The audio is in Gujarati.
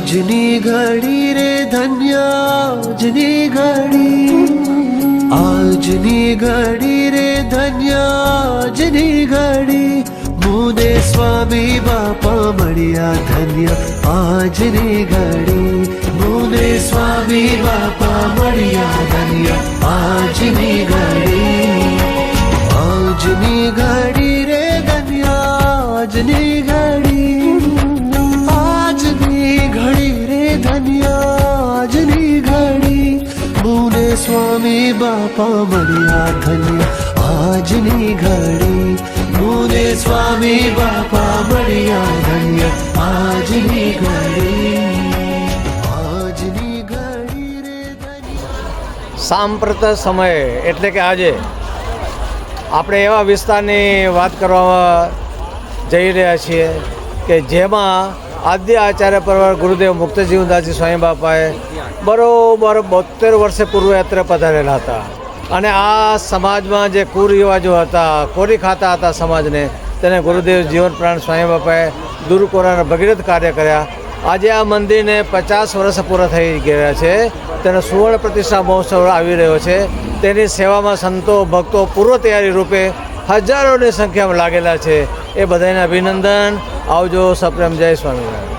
આજની ઘડી રે ધન્ય આજની ઘડી, આજની ઘડી રે ધન્ય આજની ઘડી, મુને સ્વામી બાપા મળ્યા ધન્ય આજની ઘડી, મુને સ્વામી બાપા મળ્યા ધન્ય આજની ઘડી, આજની ઘડી રે ધન્ય આજની ઘડી, આજની ઘડી રે ધન્ય આજની ઘડી, મુને સ્વામી બાપા મળ્યા ધન્ય આજની ઘડી, મુને સ્વામી બાપા મળ્યા ધન્ય આજની ઘડી, આજની ઘડી રે ધન્ય। સાંપ્રત સમયે એટલે કે આજે આપણે એવા વિસ્તારની વાત કરવા જઈ રહ્યા છીએ કે જેમાં આદ્ય આચાર્ય પરવાર ગુરુદેવ મુક્તજીવનદાસજી સ્વામી બાપાએ બરોબર 72 વર્ષે પૂર્વે અત્રે પધારેલા હતા અને આ સમાજમાં જે કુરિવાજો હતા, કોરી ખાતા હતા સમાજને, તેને ગુરુદેવ જીવન પ્રાણ સ્વામી બાપાએ દૂર કરવાના ભગીરથ કાર્ય કર્યા। આજે આ મંદિરને 50 વર્ષ પૂરા થઈ ગયા છે, તેનો સુવર્ણ પ્રતિષ્ઠા મહોત્સવ આવી રહ્યો છે। તેની સેવામાં સંતો ભક્તો પૂર્વ તૈયારી રૂપે હજારોની સંખ્યામાં લાગેલા છે। એ બધાને અભિનંદન। આવજો, સપ્રેમ, જય સ્વામિનારાયણ।